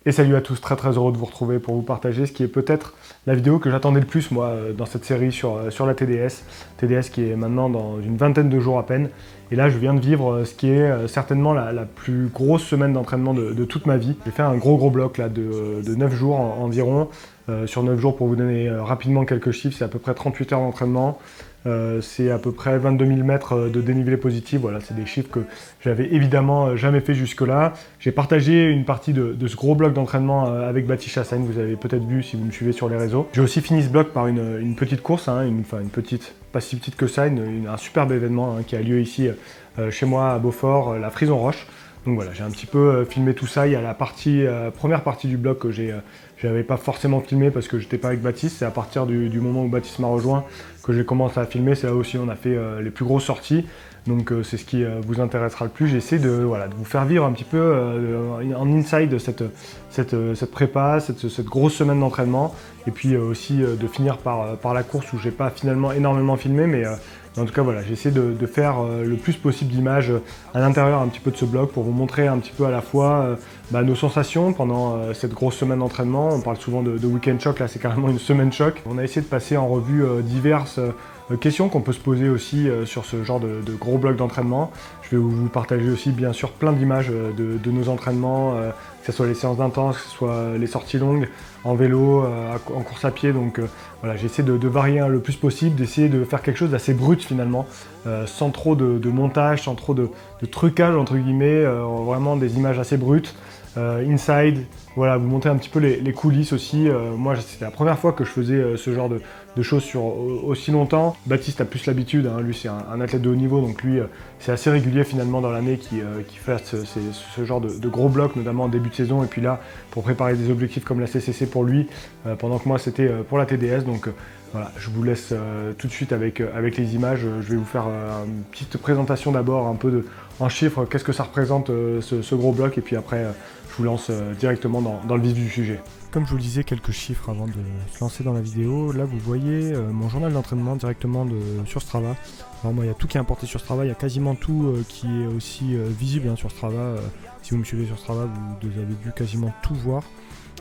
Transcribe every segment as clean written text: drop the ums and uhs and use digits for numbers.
Et salut à tous, très heureux de vous retrouver pour vous partager ce qui est peut-être la vidéo que j'attendais le plus moi dans cette série sur la TDS. TDS qui est maintenant dans une vingtaine de jours à peine. Et là je viens de vivre ce qui est certainement la plus grosse semaine d'entraînement de toute ma vie. J'ai fait un gros bloc là, de 9 jours environ. Sur 9 jours, pour vous donner rapidement quelques chiffres, c'est à peu près 38 heures d'entraînement. C'est à peu près 22 000 mètres de dénivelé positif. Voilà, c'est des chiffres que j'avais évidemment jamais fait jusque-là. J'ai partagé une partie de ce gros bloc d'entraînement avec Baptiste Chassagne, vous avez peut-être vu si vous me suivez sur les réseaux. J'ai aussi fini ce bloc par une petite course, hein, une petite, pas si petite que ça, un superbe événement hein, qui a lieu ici chez moi à Beaufort, la Frison Roche. Donc voilà, j'ai un petit peu filmé tout ça. Il y a la première partie du bloc que j'avais pas forcément filmé parce que j'étais pas avec Baptiste. C'est à partir du moment où Baptiste m'a rejoint que j'ai commencé à filmer. C'est là aussi où on a fait les plus grosses sorties. Donc c'est ce qui vous intéressera le plus. J'essaie de vous faire vivre un petit peu en inside cette prépa, cette grosse semaine d'entraînement. Et puis aussi de finir par la course où j'ai pas finalement énormément filmé, mais en tout cas voilà, j'essaie de faire le plus possible d'images à l'intérieur un petit peu de ce blog pour vous montrer un petit peu à la fois nos sensations pendant cette grosse semaine d'entraînement. On parle souvent de week-end choc, là c'est carrément une semaine choc. On a essayé de passer en revue diverses questions qu'on peut se poser aussi sur ce genre de gros blocs d'entraînement. Je vais vous partager aussi bien sûr plein d'images de nos entraînements, que ce soit les séances d'intense, que ce soit les sorties longues, en vélo, en course à pied. Donc voilà, j'essaie de varier le plus possible, d'essayer de faire quelque chose d'assez brut finalement, sans trop de montage, sans trop de trucage entre guillemets, vraiment des images assez brutes. Inside, voilà, vous montrer un petit peu les coulisses aussi. Moi, c'était la première fois que je faisais ce genre de choses sur aussi longtemps. Baptiste a plus l'habitude, hein, lui c'est un athlète de haut niveau, donc lui c'est assez régulier finalement dans l'année qui fait ce genre de gros blocs, notamment en début de saison, et puis là pour préparer des objectifs comme la CCC pour lui, pendant que moi c'était pour la TDS. Donc voilà, je vous laisse tout de suite avec les images. Je vais vous faire une petite présentation d'abord, un peu en chiffres, qu'est-ce que ça représente ce gros bloc, et puis après je vous lance directement dans le vif du sujet. Comme je vous le disais, quelques chiffres avant de se lancer dans la vidéo. Là, vous voyez mon journal d'entraînement directement sur Strava. Alors moi, il y a tout qui est importé sur Strava. Il y a quasiment tout qui est aussi visible hein, sur Strava. Si vous me suivez sur Strava, vous avez dû quasiment tout voir.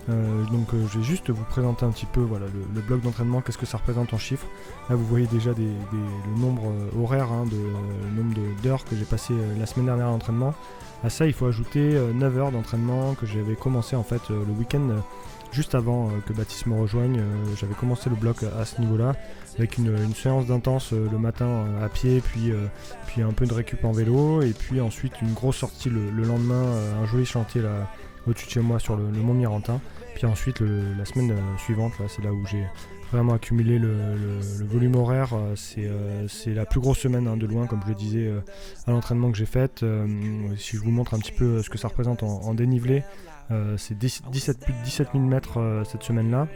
Je vais juste vous présenter un petit peu voilà, le bloc d'entraînement, qu'est-ce que ça représente en chiffres. Là vous voyez déjà le nombre horaire, hein, le nombre d'heures que j'ai passé la semaine dernière à l'entraînement. À ça il faut ajouter 9 heures d'entraînement que j'avais commencé en fait le week-end juste avant que Baptiste me rejoigne. J'avais commencé le bloc à ce niveau là avec une séance d'intense le matin à pied, puis un peu de récup en vélo, et puis ensuite une grosse sortie le lendemain, un joli chantier là au-dessus de chez moi sur le Mont Mirantin. Puis ensuite la semaine suivante, là c'est là où j'ai vraiment accumulé le volume horaire. C'est la plus grosse semaine hein, de loin, comme je le disais à l'entraînement que j'ai fait. Si je vous montre un petit peu ce que ça représente en dénivelé, c'est plus de 17 000 mètres cette semaine-là.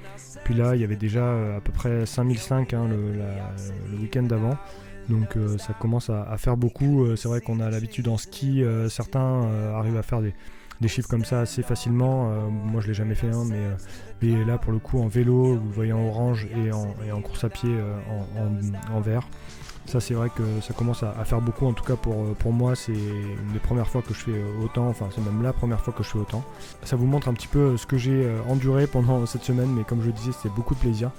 Puis là il y avait déjà à peu près 5005 hein, le week-end d'avant. Donc ça commence à faire beaucoup. C'est vrai qu'on a l'habitude en ski, certains arrivent à faire des chiffres comme ça assez facilement. Moi je l'ai jamais fait hein, mais là pour le coup en vélo, vous le voyez en orange, et en course à pied en vert. Ça c'est vrai que ça commence à faire beaucoup, en tout cas pour moi c'est une des premières fois que je fais autant, enfin c'est même la première fois que je fais autant. Ça vous montre un petit peu ce que j'ai enduré pendant cette semaine, mais comme je le disais c'était beaucoup de plaisir.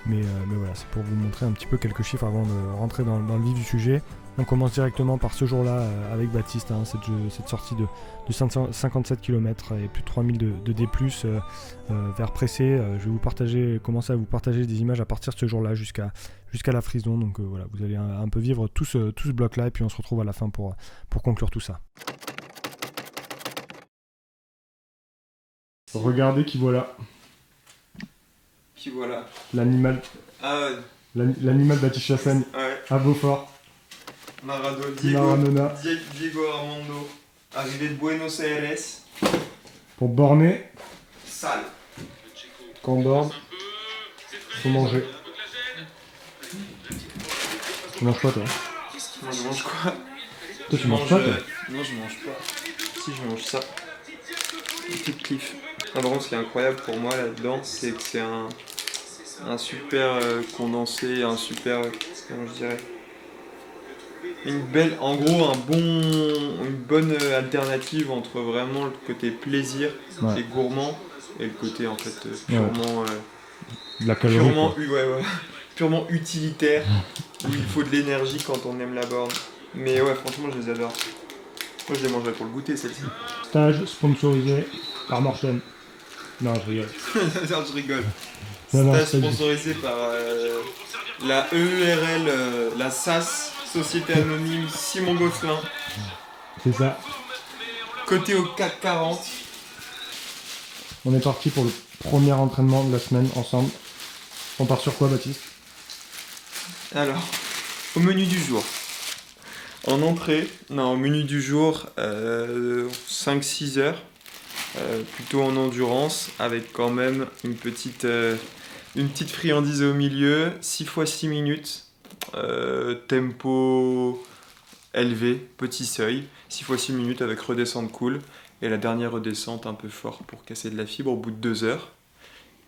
Mais voilà, c'est pour vous montrer un petit peu quelques chiffres avant de rentrer dans le vif du sujet. On commence directement par ce jour-là avec Baptiste, hein, cette sortie de 57 km et plus de 3000 de D+, vers Pressé. Je vais commencer à vous partager des images à partir de ce jour-là jusqu'à la Frison. Donc voilà, vous allez un peu vivre tout ce bloc-là, et puis on se retrouve à la fin pour conclure tout ça. Regardez qui voilà. Qui voilà. L'animal. Ah ouais. L'animal Baptiste Chassagne, Ouais. à Beaufort. Maradona. Diego Armando. Arrivé de Buenos Aires. Pour borner, Sale. quand on borne, faut manger. Tu manges pas toi? Moi je mange quoi? Toi tu manges pas toi? Non je mange pas. Si je mange ça. Un petit kiff. Ah, par contre ce qui est incroyable pour moi là-dedans, c'est que c'est un super condensé, un super... comment je dirais? En gros une bonne alternative entre vraiment le côté plaisir Ouais. et gourmand et le côté en fait purement, de la calorie, purement utilitaire, où il faut de l'énergie quand on aime la borne. Mais ouais, franchement, je les adore. Moi, je les mangerais pour le goûter, celle-ci. Stage sponsorisé par Morten. Non, je rigole. Non, je rigole. Non, Stage sponsorisé par la EURL, la SAS, Société Anonyme Simon Gosselin. C'est ça. Côté au CAC 40. On est parti pour le premier entraînement de la semaine ensemble. On part sur quoi, Baptiste? Alors, au menu du jour. En entrée, au menu du jour, 5-6 heures. Plutôt en endurance, avec quand même une petite friandise au milieu, 6 x 6 minutes, tempo élevé, petit seuil, 6 x 6 minutes avec redescente cool, et la dernière redescente un peu fort pour casser de la fibre au bout de 2 heures.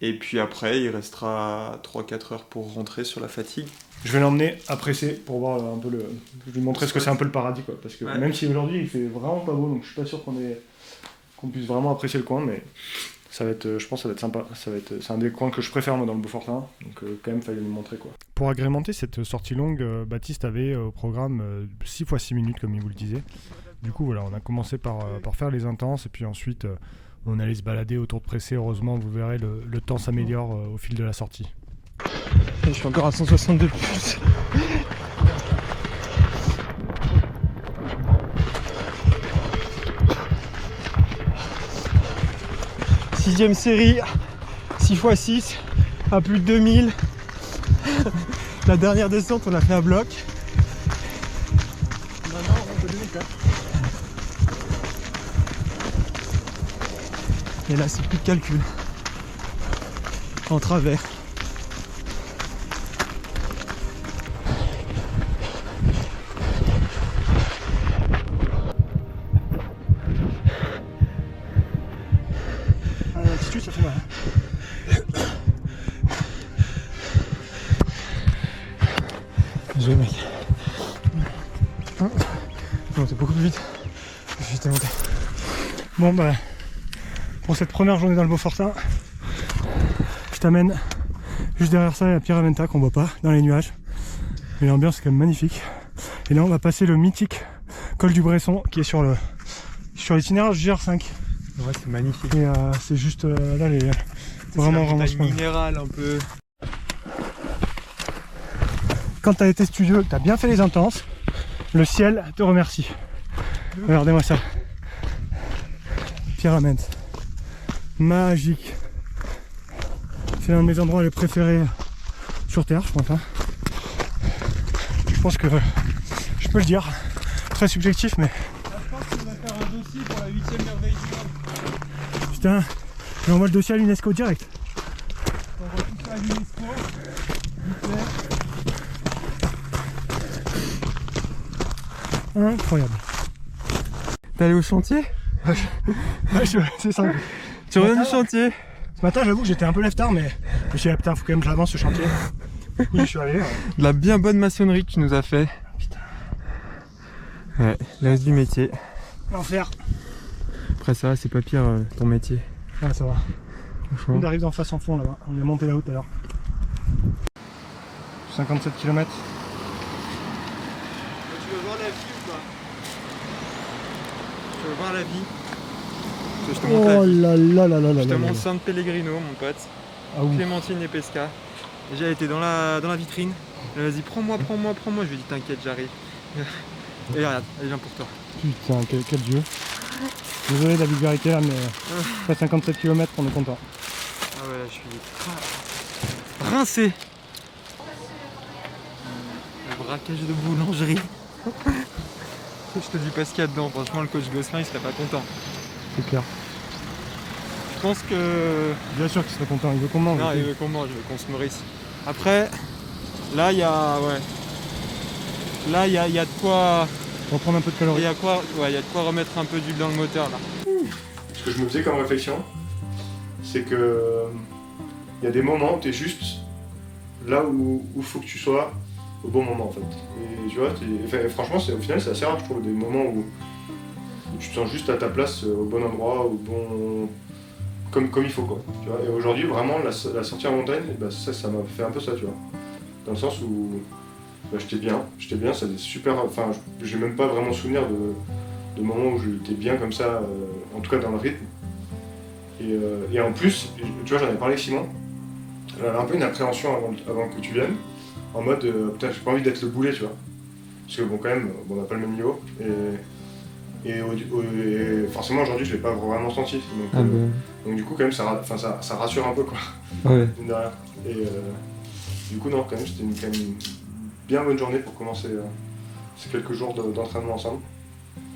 Et puis après, il restera 3-4 heures pour rentrer sur la fatigue. Je vais l'emmener à presser pour voir un peu je vais lui montrer ce que c'est un peu le paradis, quoi. Parce que même si aujourd'hui il fait vraiment pas beau, donc je suis pas sûr qu'on puisse vraiment apprécier le coin, mais ça va être, je pense que ça va être sympa. C'est un des coins que je préfère moi dans le Beaufortin, donc quand même fallait lui montrer, quoi. Pour agrémenter cette sortie longue, Baptiste avait au programme 6 x 6 minutes comme il vous le disait. Du coup voilà, on a commencé par faire les intenses et puis ensuite on allait se balader autour de Pressé. Heureusement, vous verrez, le temps s'améliore au fil de la sortie. Je suis encore à 162 pulses. Sixième série, 6 x 6, à plus de 2000. La dernière descente, on a fait à bloc. Maintenant, on peut 2004. Et là, c'est plus de calcul. En travers. L'altitude, ça fait mal. Désolé, mec. Non, c'est beaucoup plus vite. J'étais monté. Bon, bah, pour cette première journée dans le Beaufortin, je t'amène juste derrière ça la Pyramenta qu'on voit pas dans les nuages. Mais l'ambiance est quand même magnifique. Et là, on va passer le mythique col du Bresson qui est sur l'itinéraire du GR5. Ouais, c'est magnifique. Et c'est juste là, vraiment C'est minéral un peu. Quand tu as été studieux, tu as bien fait les intenses, le ciel te remercie. Regardez-moi ça. Pyramide. Magique. C'est l'un de mes endroits les préférés sur Terre, je pense. Hein. Je pense que je peux le dire. Très subjectif, mais... Je pense qu'on va faire un dossier pour la 8ème merveille du monde. Putain, j'envoie le dossier à l'UNESCO direct. On va tout ça à l'UNESCO. Incroyable. T'es allé au chantier? Ouais, c'est ça. Tu reviens du chantier? Ce matin, j'avoue que j'étais un peu lève-tard, mais je me suis dit, ah, putain, faut quand même que j'avance ce chantier. Du coup, je suis allé. De la bien bonne maçonnerie que tu nous as fait. Putain. Ouais, l'as du métier. L'enfer. Après ça, c'est pas pire ton métier. Ah, ça va. Franchement. On arrive d'en face en fond là-bas. On est monté là-haut tout à l'heure. 57 km. Tu veux voir la vie ou pas? Tu veux voir la vie? Je te montre la vie. Là là là là là. Je te montre San Pellegrino, mon pote. Ah oui. Clémentine et Pesca. Déjà, elle était dans la vitrine. Elle m'a dit prends-moi. Je lui ai dit t'inquiète, j'arrive. Et regarde, elle vient pour toi. Putain, quel dieu. Désolé de la vulgarité là, mais après 57 km, on est content. Ah ouais, là, je suis rincé. Le braquage de boulangerie. Je te dis pas ce qu'il y a dedans. Franchement, le coach Gosselin, il serait pas content. C'est clair. Je pense que... Bien sûr qu'il serait content, il veut qu'on mange. Non, il veut qu'on mange, il veut qu'on se nourrisse. Après, là, il y a... Ouais. Là, il y a de quoi... Reprendre un peu de calories. Il y a de quoi remettre un peu d'huile dans le moteur, là. Ce que je me faisais comme réflexion, c'est que il y a des moments où tu es juste là où il faut que tu sois au bon moment en fait. Et tu vois, franchement, au final, c'est assez rare, je trouve, des moments où tu te sens juste à ta place, au bon endroit, comme il faut, quoi. Tu vois. Et aujourd'hui, vraiment, la sortie en montagne, ça m'a fait un peu ça, tu vois. Dans le sens où j'étais bien, ça faisait super. Enfin, j'ai même pas vraiment souvenir de moments où j'étais bien comme ça, en tout cas dans le rythme. Et en plus, tu vois, j'en ai parlé avec Simon, elle avait un peu une appréhension avant que tu viennes, en mode, putain, j'ai pas envie d'être le boulet, tu vois. Parce que bon, quand même, on n'a pas le même niveau. Et forcément, aujourd'hui, je l'ai pas vraiment senti. Donc du coup, quand même, ça rassure un peu, quoi. Ouais. Mine de rien. Et du coup, non, quand même, c'était quand même une bien bonne journée pour commencer ces quelques jours d'entraînement ensemble.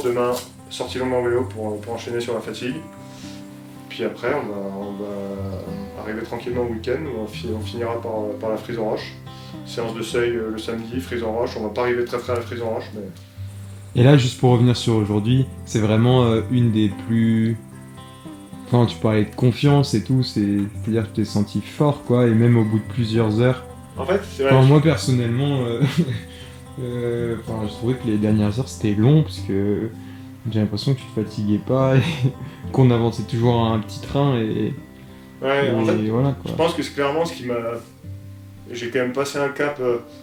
Demain, sortie longue en vélo pour enchaîner sur la fatigue. Puis après, on va arriver tranquillement au week-end. On finira par la frise en roche. Séance de seuil le samedi, frise en roche. On va pas arriver très à la frise en roche, mais... Et là, juste pour revenir sur aujourd'hui, c'est vraiment une des plus... Enfin, tu parlais de confiance et tout, c'est-à-dire que tu t'es senti fort, quoi, et même au bout de plusieurs heures. En fait, c'est vrai. Enfin, moi, personnellement, je trouvais que les dernières heures, c'était long, parce que j'ai l'impression que tu te fatiguais pas, et qu'on avançait toujours à un petit train, et En fait, voilà, quoi. je pense que c'est clairement ce qui m'a... J'ai quand même passé un cap,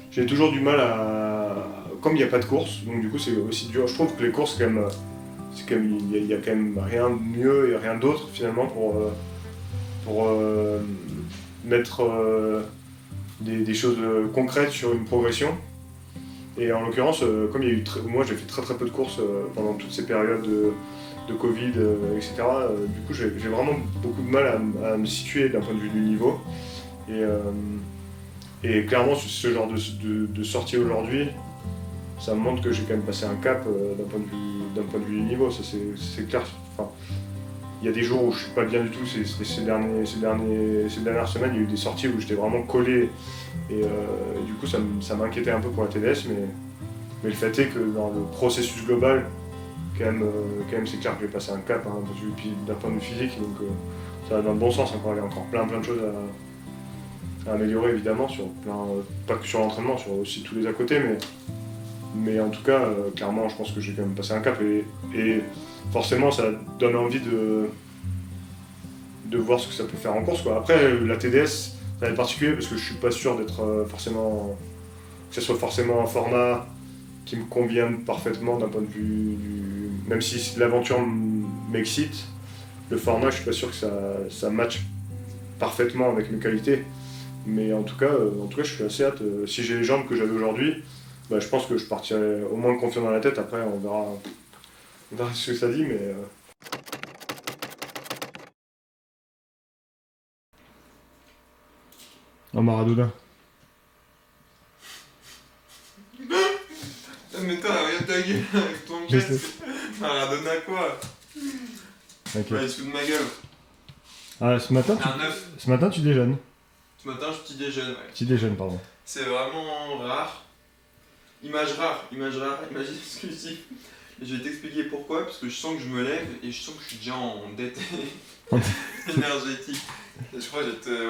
j'ai toujours du mal à... Comme il n'y a pas de course, donc du coup c'est aussi dur. Je trouve que les courses, il y a quand même rien de mieux et rien d'autre finalement pour mettre des choses concrètes sur une progression. Et en l'occurrence, comme il y a eu moi j'ai fait très peu de courses pendant toutes ces périodes de Covid, etc. Du coup j'ai vraiment beaucoup de mal à me situer d'un point de vue du niveau. Et clairement, ce genre de sortie aujourd'hui, ça me montre que j'ai quand même passé un cap d'un point de vue du niveau, ça c'est clair. Enfin, il y a des jours où je suis pas bien du tout, ces dernières semaines, il y a eu des sorties où j'étais vraiment collé, et du coup ça m'inquiétait un peu pour la TDS, mais le fait est que dans le processus global, quand même c'est clair que j'ai passé un cap, hein, d'un point de vue physique, donc ça va dans le bon sens encore, il y a encore plein de choses à améliorer évidemment, pas que sur l'entraînement, sur aussi tous les à côté, mais en tout cas, clairement, je pense que j'ai quand même passé un cap, et forcément, ça donne envie de voir ce que ça peut faire en course, quoi. Après, la TDS, ça va être particulier parce que je suis pas sûr d'être que ce soit forcément un format qui me convienne parfaitement d'un point de vue même si l'aventure m'excite, le format, je suis pas sûr que ça matche parfaitement avec mes qualités. Mais en tout cas, je suis assez hâte. Si j'ai les jambes que j'avais aujourd'hui, je pense que je partirai au moins confiant dans la tête. Après, on verra ce que ça dit, mais... En Maradona. Mais toi, regarde ta gueule avec ton geste. Maradona quoi? Ok. Ouais, il se fout de ma gueule. Ah, ce matin, tu déjeunes. Ce matin, je petit déjeune, ouais. Petit déjeunes, pardon. C'est vraiment rare. Image rare, image exclusive. Et je vais t'expliquer pourquoi, parce que je sens que je me lève et je sens que je suis déjà en dette énergétique. Et je crois que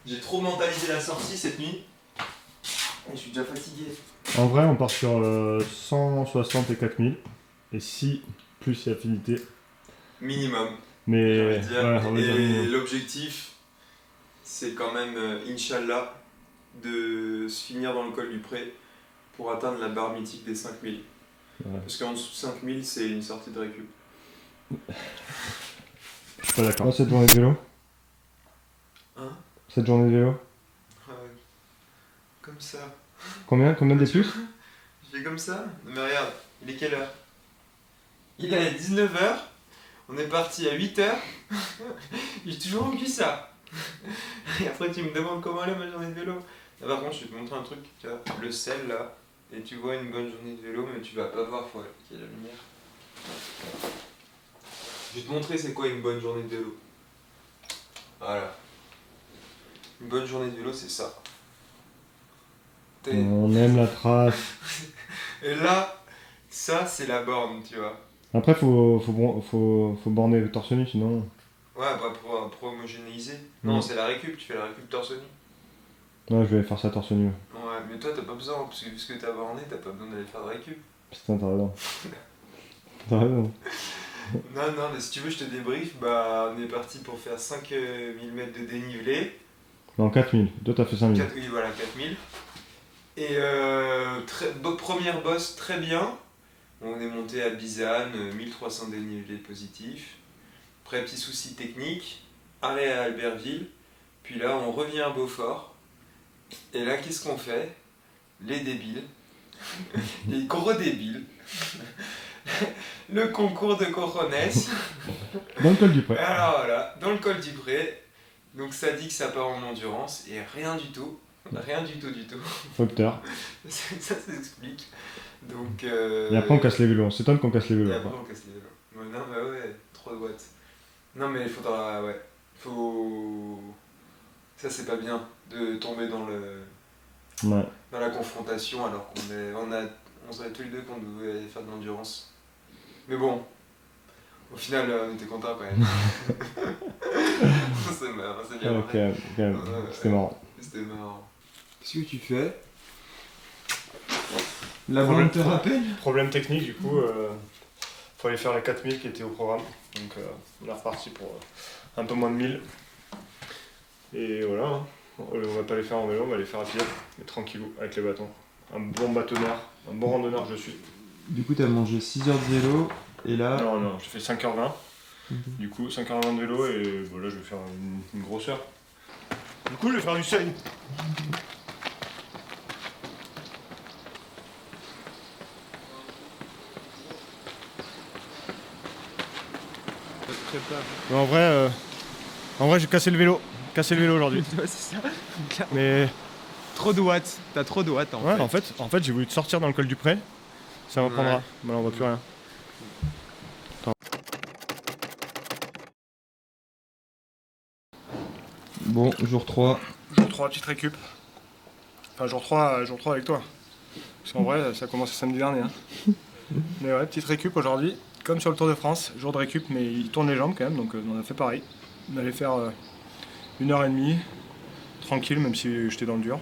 j'ai trop mentalisé la sortie cette nuit. Et je suis déjà fatigué. En vrai, on part sur 160 et 4000. Et si plus affinité. Minimum. Mais Dire. Ouais, on va dire Et minimum. l'objectif, c'est quand même, Inch'Allah, de se finir dans le col du Pré pour atteindre la barre mythique des 5000. Ouais. Parce qu'en dessous de 5000, c'est une sortie de récup. Je suis pas d'accord. Cette journée de vélo. Hein? Cette journée de vélo. Comme ça. Combien des plus? Je fais comme ça? Non mais regarde, il est quelle heure? Il est 19h, on est parti à 8h, j'ai toujours envie ça. Et après tu me demandes comment elle est ma journée de vélo. Là, par contre je vais te montrer un truc, tu vois, le sel là, et tu vois une bonne journée de vélo, mais tu vas pas voir, faut qu'il y ait la lumière. Je vais te montrer c'est quoi une bonne journée de vélo. Voilà. Une bonne journée de vélo c'est ça. On aime la trace. Et là, ça c'est la borne, tu vois. Après, faut borner le torse nu, sinon... Ouais, pour homogénéiser. Non, c'est la récup, tu fais la récup torse nu. Non, je vais faire ça torse nu. Ouais, mais toi t'as pas besoin, parce que vu ce que t'as borné, t'as pas besoin d'aller faire de récup. Putain, t'as raison. T'as raison. Non, mais si tu veux, je te débrief. Bah, on est parti pour faire 5000 mètres de dénivelé. Non, 4000. Toi, t'as fait 5000. Oui, voilà, 4000. Et première bosse, très bien. On est monté à Bizane, 1300 dénivelés positifs. Après, petit souci technique. Arrêt à Albertville. Puis là, on revient à Beaufort. Et là, qu'est-ce qu'on fait? Les débiles. Les gros débiles. Le concours de Coronès. Dans le col du Pré. Alors voilà, dans le col du Pré. Donc ça dit que ça part en endurance et rien du tout. Rien du tout. Facteur. Ça s'explique. Donc. Et après, on casse les vélos. On s'étonne qu'on casse les vélos. Et après, on casse les vélos. Ouais, non, mais ouais, trop de watts. Non, mais il faudra. Ouais. Faut. Ça, c'est pas bien de tomber dans le. Ouais. Dans la confrontation alors qu'on est. On savait tous les deux qu'on devait aller faire de l'endurance. Mais bon. Au final, on était contents quand même. C'est marrant, c'est bien. Ok, c'était marrant. C'était marrant. Qu'est-ce que tu fais? La bande te rappelle? Problème technique, du coup, faut aller faire les 4000 qui étaient au programme. Donc on est reparti pour un peu moins de 1000. Et voilà, hein. On va pas les faire en vélo, on va les faire à pied, mais tranquillou, avec les bâtons. Un bon bâtonneur, un bon randonneur je suis. Du coup, t'as mangé 6 heures de vélo, et là... Non, j'ai fait 5h20. Du coup, 5h20 de vélo, et voilà, je vais faire une grosse heure. Du coup, je vais faire du seuil. En vrai, j'ai cassé le vélo. Aujourd'hui. Ouais, c'est ça. Mais Trop de watts. T'as trop de watts en fait, j'ai voulu te sortir dans le col du Pré. Ça me prendra. Mais là, on voit plus rien. Bon, jour 3. Jour 3, petite récup. Enfin, jour 3 avec toi. Parce qu'en vrai, ça a commencé samedi dernier. Hein. Mais ouais, petite récup aujourd'hui. Comme sur le Tour de France, jour de récup, mais il tourne les jambes quand même, donc on a fait pareil. On allait faire 1h30, tranquille, même si j'étais dans le dur.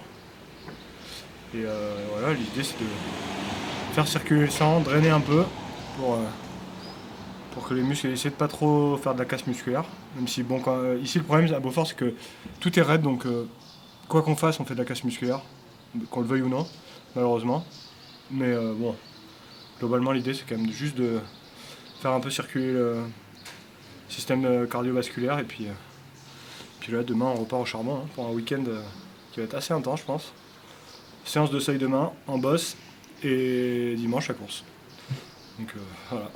Et voilà, l'idée c'est de faire circuler le sang, drainer un peu, pour que les muscles essaient de pas trop faire de la casse musculaire. Même si, bon, ici le problème à Beaufort, c'est que tout est raide, donc quoi qu'on fasse, on fait de la casse musculaire, qu'on le veuille ou non, malheureusement. Mais bon, globalement, l'idée c'est quand même juste de faire un peu circuler le système cardiovasculaire, et puis là, demain, on repart au charbon hein, pour un week-end qui va être assez intense, je pense. Séance de seuil demain, en bosse, et dimanche, la course. Donc voilà.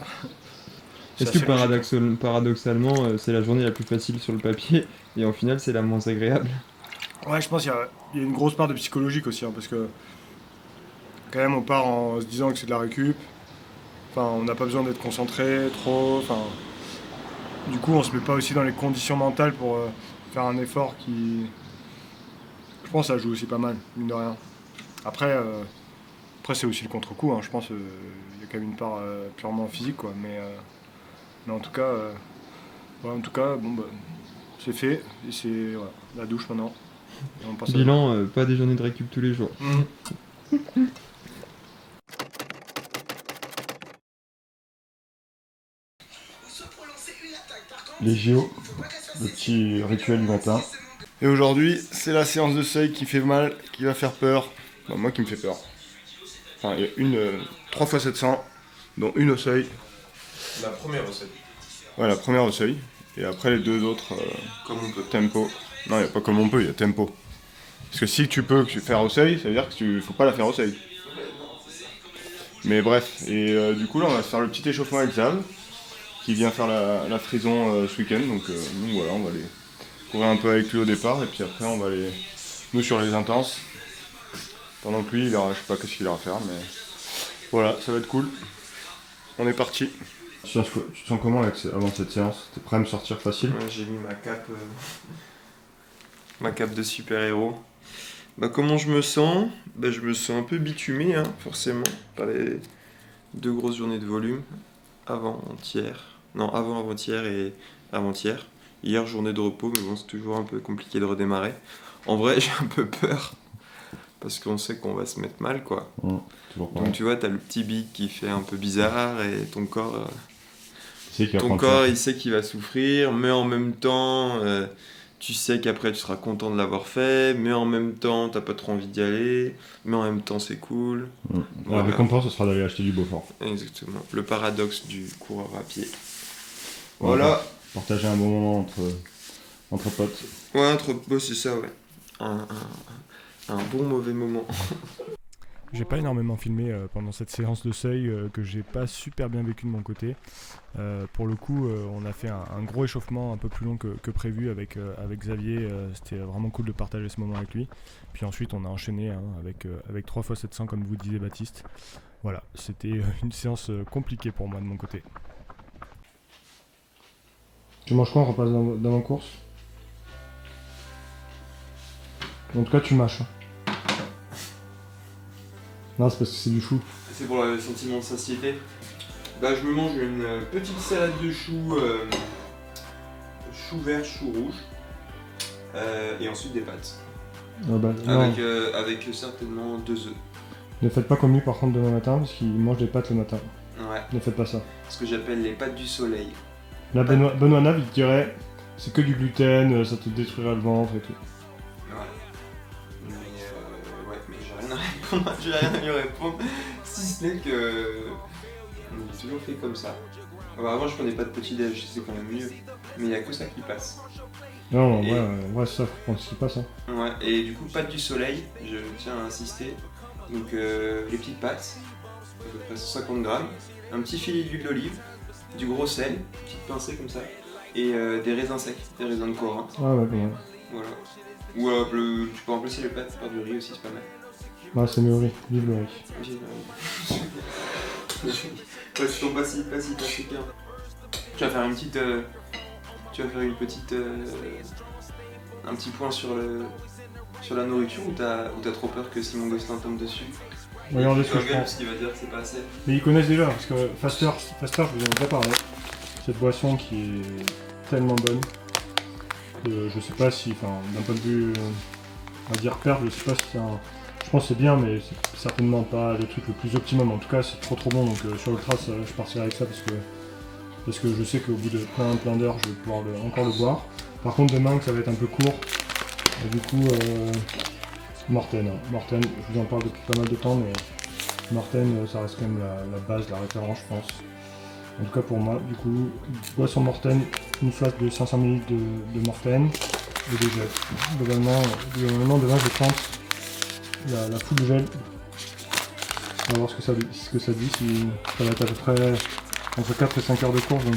Est-ce que paradoxalement, c'est la journée la plus facile sur le papier, et au final, c'est la moins agréable? Ouais, je pense qu'il y a une grosse part de psychologique aussi, hein, parce que quand même, on part en se disant que c'est de la récup. Enfin, on n'a pas besoin d'être concentré trop. Enfin, du coup, on se met pas aussi dans les conditions mentales pour faire un effort qui... Je pense que ça joue aussi pas mal, mine de rien. Après c'est aussi le contre-coup, hein. Je pense qu'il y a quand même une part purement physique, quoi. Mais en tout cas, bon, bah, c'est fait. Et c'est voilà, la douche maintenant. Et on passe Bilan, pas des journées de récup tous les jours. Les JO, le petit rituel du matin. Et aujourd'hui, c'est la séance de seuil qui fait mal, qui va faire peur. Bah, moi qui me fait peur. Enfin, il y a 3 fois 700, dont une au seuil. La première au seuil. Ouais, la première au seuil. Et après les deux autres, Comme on peut. tempo. Non, il n'y a pas comme on peut, il y a tempo. Parce que si tu peux faire au seuil, ça veut dire que faut pas la faire au seuil. Mais bref, et du coup là on va se faire le petit échauffement avec Xav, qui vient faire la frison ce week-end. Donc voilà, on va aller courir un peu avec lui au départ, et puis après on va aller, nous, sur les intenses. Pendant que lui, je sais pas qu'est-ce qu'il ira faire, mais voilà, ça va être cool. On est parti. Tu te sens comment avant cette séance? T'es prêt à me sortir facile? Ouais, j'ai mis ma cape de super-héros. Bah, comment je me sens? Bah, je me sens un peu bitumé, hein, forcément, par les 2 grosses journées de volume. Avant-hier et avant-hier. Hier, journée de repos, mais bon, c'est toujours un peu compliqué de redémarrer. En vrai, j'ai un peu peur, parce qu'on sait qu'on va se mettre mal, quoi. Toujours pas. Donc tu vois, t'as le petit beat qui fait un peu bizarre, et ton corps... sais qu'il va ton prendre corps ça. il sait qu'il va souffrir, mais en même temps tu sais qu'après tu seras content de l'avoir fait, mais en même temps t'as pas trop envie d'y aller, mais en même temps c'est cool. La Voilà. récompense, ce sera d'aller acheter du Beaufort. Exactement, le paradoxe du coureur à pied. Voilà. Voilà, Partager un bon moment entre potes. ouais, trop beau, c'est ça, ouais. Un bon mauvais moment. J'ai pas énormément filmé pendant cette séance de seuil que j'ai pas super bien vécu de mon côté. Pour le coup, on a fait un gros échauffement un peu plus long que prévu avec Xavier. C'était vraiment cool de partager ce moment avec lui. Puis ensuite, on a enchaîné avec 3 fois 700 comme vous disait Baptiste. Voilà, c'était une séance compliquée pour moi de mon côté. Tu manges quoi en repas d'avant-course? En tout cas, tu mâches. Non, c'est parce que c'est du chou. C'est pour le sentiment de satiété. Bah, je me mange une petite salade de choux, chou vert, chou rouge, et ensuite des pâtes. Non, Avec certainement 2 œufs. ne faites pas comme lui par contre demain matin parce qu'il mange des pâtes le matin. Ouais, Ne faites pas ça. ce que j'appelle les pâtes du soleil. Là, Benoît Nav, il te dirait c'est que du gluten, ça te détruira le ventre et tout. Ouais. Mais j'ai rien à répondre, j'ai rien à lui répondre, si ce n'est que on a toujours fait comme ça. Alors, avant je prenais pas de petit déj, c'est quand même mieux, mais il n'y a que ça qui passe. Non, Et- ouais, c'est ça, faut prendre ce qui passe. Hein. Ouais, et du coup pâtes du soleil, je tiens à insister. Donc les petites pâtes, à peu près 150 grammes, un petit filet d'huile d'olive, du gros sel, une petite pincée comme ça, et des raisins secs, des raisins de Corinthe. Ah ouais, bon, ouais. Voilà. Ou tu peux remplacer les pâtes par du riz aussi, c'est pas mal. Ah, c'est le riz, vive le riz. Ouais, tu tombes pas si bien. Tu vas faire une petite. Un petit point sur la nourriture ou t'as trop peur que Simon Gosselin tombe dessus? Regardez ce que je Regarde pense. ce qu'il va dire que c'est pas assez. Mais ils connaissent déjà, parce que Faster, je vous en ai déjà parlé. Cette boisson qui est tellement bonne. Je sais pas si, enfin, d'un point de vue, on va dire perte, je sais pas si c'est un... Je pense que c'est bien, mais c'est certainement pas le truc le plus optimum. En tout cas, c'est trop bon, donc sur le trace, je partirai avec ça parce que je sais qu'au bout de plein d'heures, je vais pouvoir encore le boire. Par contre, demain, que ça va être un peu court, et du coup, Morten, je vous en parle depuis pas mal de temps, mais Morten, ça reste quand même la base, la référence, je pense. En tout cas pour moi, du coup, boisson Morten, une flasque de 500 ml de Morten et des gels. Globalement, demain je tente la full gel. On va voir ce que ça dit, si ça va être à peu près entre 4 et 5 heures de course, donc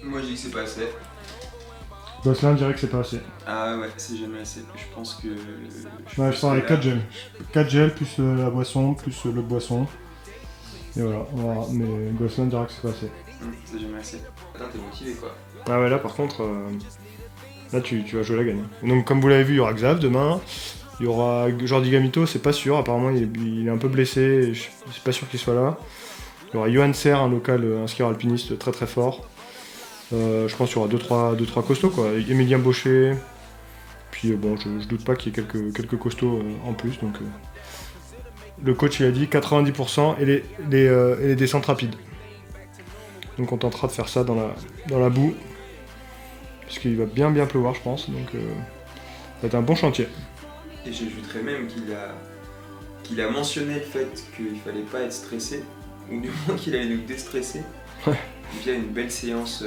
Moi je dis que c'est pas assez. Gosselin dirait que c'est pas assez. Ah ouais, c'est jamais assez. Je pense que. Ouais, je pars avec 4 gels. 4 gels plus la boisson, plus l'autre boisson. Et voilà, on verra. Mais Gosselin dira que c'est pas assez. C'est jamais assez. Attends, t'es motivé quoi. Ah ouais, là par contre, là tu vas jouer la gagne. Donc comme vous l'avez vu, il y aura Xav demain. Il y aura Jordi Gamito, c'est pas sûr. Apparemment il est un peu blessé, et je suis pas sûr qu'il soit là. Il y aura Johan Serre, un local, un skieur alpiniste très très fort. Je pense qu'il y aura 2-3 costauds quoi. Emilien Baucher. Puis bon, je doute pas qu'il y ait quelques costauds en plus. Donc le coach il a dit 90% et les descentes rapides. Donc on tentera de faire ça dans la boue. Puisqu'il va bien pleuvoir je pense. Donc ça va être un bon chantier. Et j'ajouterais même qu'il a mentionné le fait qu'il fallait pas être stressé, ou du moins qu'il allait nous déstresser, via une belle séance,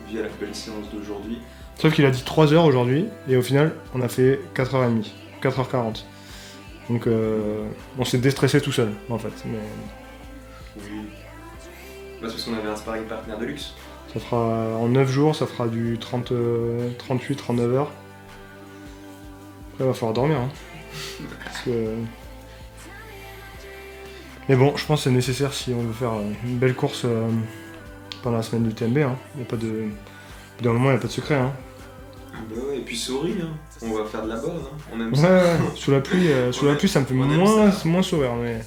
via la belle séance d'aujourd'hui. Sauf qu'il a dit 3 heures aujourd'hui, et au final, on a fait 4h30, 4h40. Donc on s'est déstressé tout seul, en fait. Mais Oui. Parce qu'on avait un sparring partenaire de luxe. ça fera, en 9 jours, ça fera du 38-39 heures. Après, il va falloir dormir. Hein. Parce que... Mais bon, je pense que c'est nécessaire si on veut faire une belle course pendant la semaine du TMB. Hein. Il y a pas de... D'un moment, il n'y a pas de secret. Hein. Bah ouais, et puis souris, hein. On va faire de la base, hein. On aime Ouais, ça. ouais. Sous la pluie, ça me fait on aime moins sourire. Mais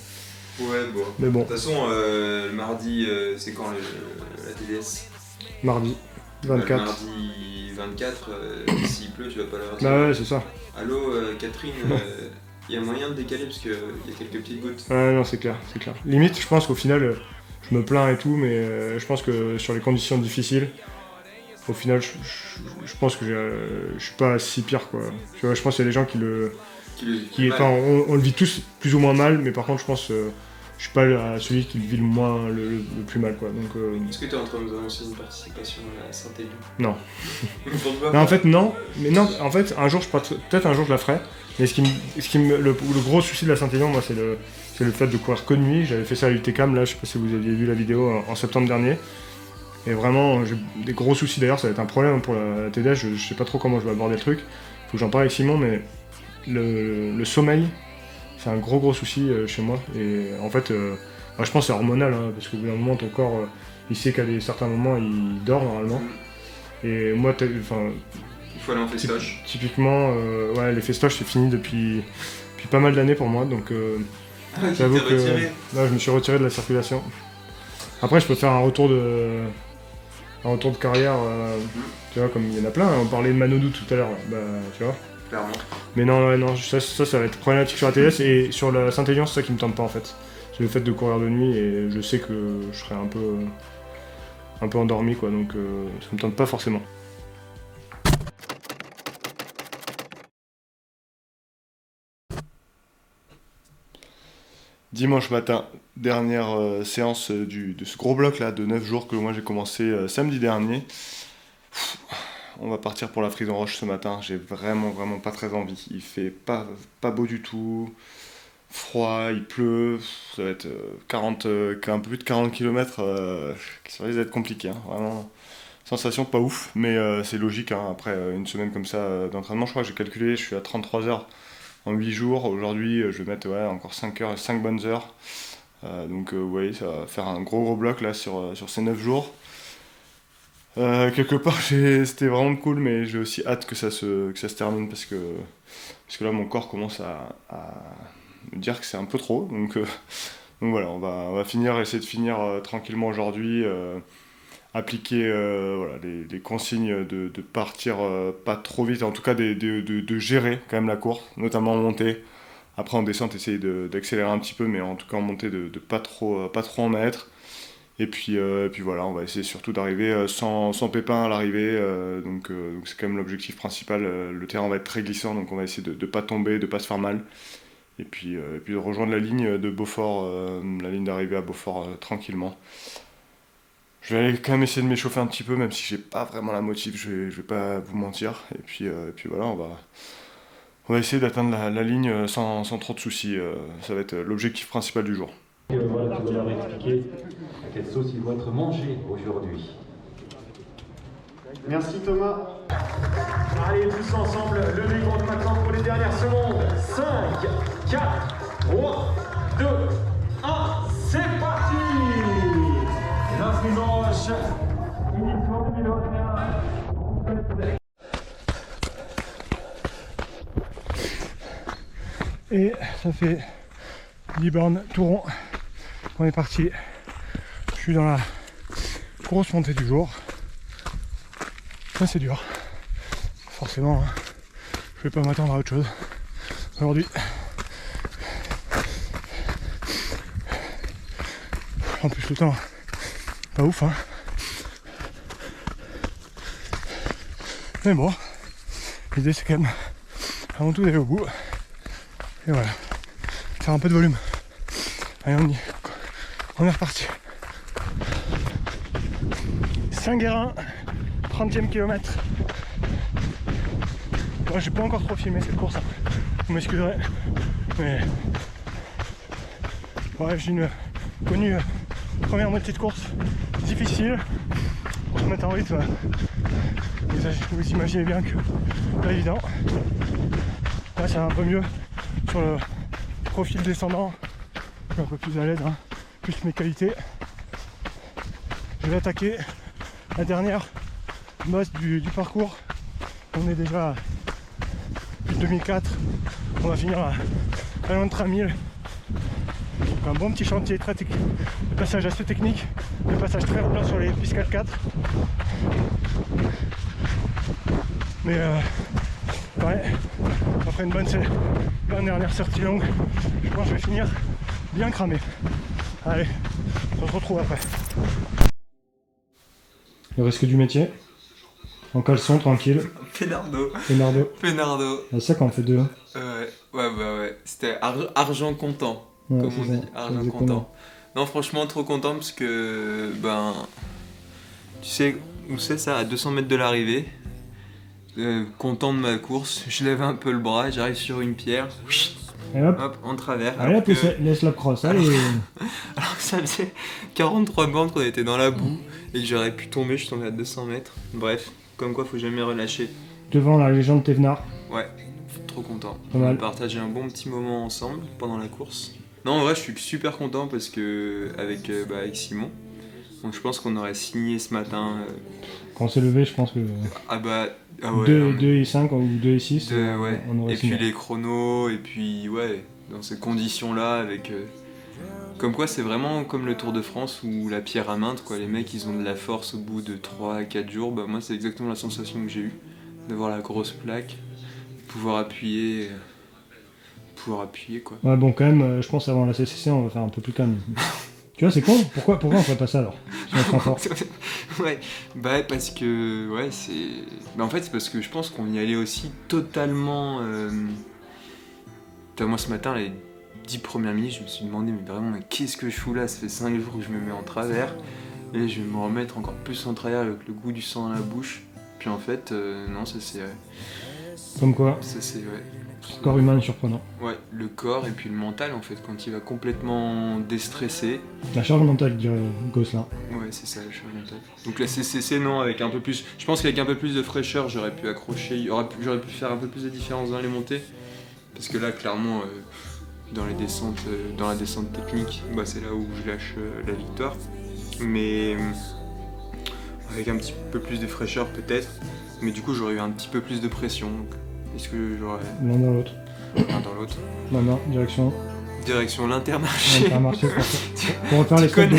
Ouais, bon. bon, De toute façon, le mardi, c'est quand la TDS? mardi, Le 24. mardi 24, s'il pleut, tu vas pas l'avoir. Bah ouais, c'est ça. Allô, Catherine, il y a moyen de décaler parce qu'il y a quelques petites gouttes. Ouais, non, c'est clair. Limite, je pense qu'au final, je me plains et tout, mais je pense que sur les conditions difficiles, au final, je pense que je suis pas si pire, quoi. Tu vois, je pense qu'il y a des gens on le vit tous plus ou moins mal, mais par contre, je pense je suis pas celui qui le vit le plus mal, quoi. Donc, est-ce que tu es en train de nous annoncer une participation à la Saint-Élion? Non. Pourquoi? Non, en fait, non. Mais non, en fait, peut-être un jour je la ferai. Mais le gros souci de la Saint-Élion, moi, c'est le fait de courir que de nuit. J'avais fait ça à l'UTCAM, là, je sais pas si vous aviez vu la vidéo en septembre dernier. Et vraiment, j'ai des gros soucis d'ailleurs, ça va être un problème pour la TDS, je sais pas trop comment je vais aborder le truc. Faut que j'en parle avec Simon, mais le sommeil, c'est un gros souci chez moi. Et en fait, je pense que c'est hormonal, hein, parce qu'au bout d'un moment, ton corps, il sait qu'à certains moments, il dort normalement. Et moi, il faut aller en festoche. Typiquement, ouais, les festoches, c'est fini depuis pas mal d'années pour moi, donc j'avoue que là, je me suis retiré de la circulation. Après, je peux faire un retour de carrière, tu vois, comme il y en a plein, hein. On parlait de Manodou tout à l'heure, bah, tu vois. Clairement. Mais non, ça va être problématique sur la TS, et sur la Saint-Élion, c'est ça qui me tente pas en fait. C'est le fait de courir de nuit, et je sais que je serai un peu endormi, quoi, donc ça me tente pas forcément. Dimanche matin, dernière séance de ce gros bloc là de 9 jours que moi j'ai commencé samedi dernier. On va partir pour la Frise en Roche ce matin, j'ai vraiment pas très envie. Il fait pas beau du tout, froid, il pleut, ça va être un peu plus de 40 km qui risque d'être compliqué, hein. Vraiment sensation pas ouf, mais c'est logique, hein, après une semaine comme ça d'entraînement. Je crois que j'ai calculé, je suis à 33 heures en 8 jours. Aujourd'hui, je vais mettre encore 5 heures et 5 bonnes heures. Donc vous voyez, ça va faire un gros bloc là sur ces 9 jours. Quelque part, c'était vraiment cool, mais j'ai aussi hâte que ça se termine parce que là, mon corps commence à me dire que c'est un peu trop. Donc voilà, on va essayer de finir tranquillement aujourd'hui. Appliquer les consignes de partir pas trop vite, en tout cas de gérer quand même la course, notamment en montée. Après en descente, essayer d'accélérer un petit peu, mais en tout cas en montée de pas trop en mettre. Et puis voilà, on va essayer surtout d'arriver sans pépin à l'arrivée. Donc c'est quand même l'objectif principal. Le terrain va être très glissant, donc on va essayer de pas tomber, de pas se faire mal. Et puis de rejoindre la ligne de Beaufort, la ligne d'arrivée à Beaufort tranquillement. Je vais aller quand même essayer de m'échauffer un petit peu, même si j'ai pas vraiment la motive, je vais pas vous mentir. Et puis voilà, on va essayer d'atteindre la ligne sans trop de soucis. Ça va être l'objectif principal du jour. Voilà, tu vas leur expliquer à quelle sauce ils vont être mangés aujourd'hui. Merci Thomas. Allez, tous ensemble, le compte maintenant pour les dernières secondes. 5, 4, 3, 2, 1, c'est parti. La Frise en Roche, uniquement 2021. Et ça fait 10 bornes tout rond. On est parti. Je suis dans la grosse montée du jour. Ça c'est dur. Forcément, hein. Je vais pas m'attendre à autre chose aujourd'hui. En plus le temps, pas ouf, hein. Mais bon, l'idée c'est quand même avant tout d'aller au bout. Et voilà, faire un peu de volume. Allez, on est reparti. Saint-Guérin, 30e kilomètre. Moi j'ai pas encore trop filmé cette course, hein. Vous m'excuserez. Mais ouais, j'ai connu première moitié de course difficile. Pour se mettre en rythme, vous imaginez bien que pas évident. Là ça va un peu mieux sur le profil descendant. Je suis un peu plus à l'aise, hein, plus mes qualités. Je vais attaquer la dernière bosse du parcours. On est déjà à 2004. On va finir à loin de 3000. Donc un bon petit chantier, très technique. Le passage assez technique, le passage très rapide sur les pistes 4x4. Mais ouais, après une bonne dernière sortie longue, je pense que je vais finir bien cramé. Allez, on se On se retrouve après. Le risque du métier. En caleçon, tranquille. Pénardo. Pénardo. C'est ça qu'on fait deux. Ouais. C'était argent comptant, Ouais, comme c'est on ça. dit. Argent Exactement. comptant. Non, franchement, trop content parce que, tu sais où c'est ça, à 200 mètres de l'arrivée. Content de ma course, je lève un peu le bras, j'arrive sur une pierre, Et hop. hop, en travers. Allez, alors hop, laisse la crosse. Allez. Alors que ça faisait 43 bandes qu'on était dans la boue et que j'aurais pu tomber, je suis tombé à 200 mètres. Bref, comme quoi faut jamais relâcher. Devant la légende Thévenard. Ouais, trop content. Pas On a mal. partagé un bon petit moment ensemble pendant la course. Non, en vrai, je suis super content parce que avec Simon, donc je pense qu'on aurait signé ce matin. Quand on s'est levé, je pense que Ah ouais. 2 et 5 ou 2 et 6, Ouais. on aurait Et signé. puis les chronos, et puis ouais, dans ces conditions-là, avec. Comme quoi, c'est vraiment comme le Tour de France ou la pierre à maintes, quoi. Les mecs, ils ont de la force au bout de 3 à 4 jours. Bah, moi, c'est exactement la sensation que j'ai eue d'avoir la grosse plaque, pouvoir appuyer, quoi. Ouais, bon, quand même, je pense avant la CCC, on va faire un peu plus calme. Tu vois, c'est con. Pourquoi on ferait pas ça alors si on prend fort. Ouais, parce que. Ouais, c'est. En fait, c'est parce que je pense qu'on y allait aussi totalement. Moi, ce matin, les 10 premières minutes, je me suis demandé, mais vraiment, qu'est-ce que je fous là? Ça fait 5 jours que je me mets en travers, et je vais me remettre encore plus en travers avec le goût du sang dans la bouche. Puis en fait, non, ça c'est. Comme quoi, Ça c'est. Ouais. le corps humain est surprenant. Ouais, le corps et puis le mental, en fait, quand il va complètement déstresser. La charge mentale, dirait Gosselin. Ouais, c'est ça, la charge mentale. Donc la CCC, non, avec un peu plus. Je pense qu'avec un peu plus de fraîcheur, j'aurais pu accrocher. J'aurais pu faire un peu plus de différence dans les montées. Parce que là, clairement, dans la descente technique, c'est là où je lâche la victoire. Mais avec un petit peu plus de fraîcheur, peut-être. Mais du coup, j'aurais eu un petit peu plus de pression. Donc, est-ce que j'aurais. L'un dans l'autre. L'un dans l'autre. Maintenant, direction. Direction l'Intermarché. Intermarché pour refaire les stocks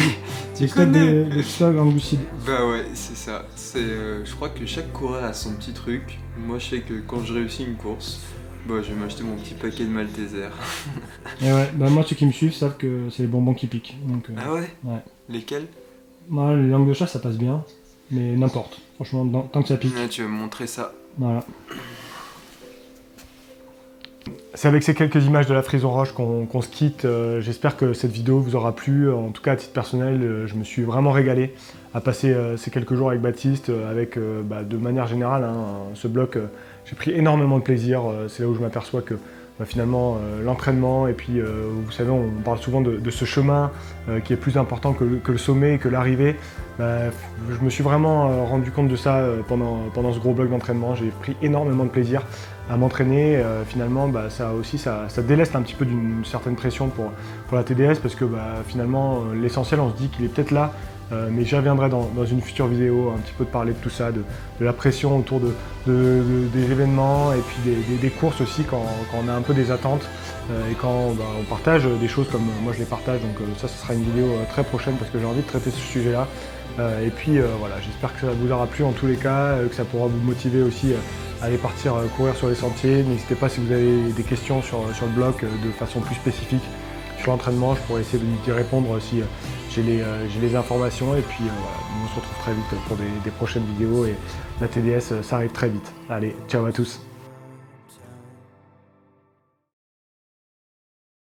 les stocks en glucides. Bah ouais, c'est ça. Je crois que chaque coureur a son petit truc. Moi, je sais que quand je réussis une course, je vais m'acheter mon petit paquet de Malteser. Et ouais, moi ceux qui me suivent savent que c'est les bonbons qui piquent. Donc, Ah ouais? Ouais. Lesquels? Moi, les langues de chat ça passe bien, mais n'importe. Franchement, tant que ça pique. Ouais, tu vas me montrer ça. Voilà. C'est avec ces quelques images de la Frison Roche qu'on se quitte. J'espère que cette vidéo vous aura plu. En tout cas, à titre personnel, je me suis vraiment régalé à passer ces quelques jours avec Baptiste, de manière générale, ce bloc, j'ai pris énormément de plaisir. C'est là où je m'aperçois que finalement, l'entraînement, et puis vous savez, on parle souvent de ce chemin qui est plus important que le sommet et que l'arrivée. Je me suis vraiment rendu compte de ça pendant ce gros bloc d'entraînement. J'ai pris énormément de plaisir à m'entraîner. Finalement, ça déleste un petit peu d'une certaine pression pour la TDS, parce que finalement, l'essentiel, on se dit qu'il est peut-être là, mais j'y reviendrai dans une future vidéo, un petit peu de parler de tout ça, de la pression autour des événements, et puis des courses aussi, quand on a un peu des attentes, et quand on partage des choses comme moi je les partage. Donc ça, ce sera une vidéo très prochaine, parce que j'ai envie de traiter ce sujet-là. Et puis voilà, j'espère que ça vous aura plu en tous les cas, que ça pourra vous motiver aussi à aller partir courir sur les sentiers. N'hésitez pas, si vous avez des questions sur le blog de façon plus spécifique sur l'entraînement, je pourrais essayer d'y répondre si j'ai les informations. Et puis voilà, on se retrouve très vite pour des prochaines vidéos, et la TDS, ça arrive très vite. Allez, ciao à tous.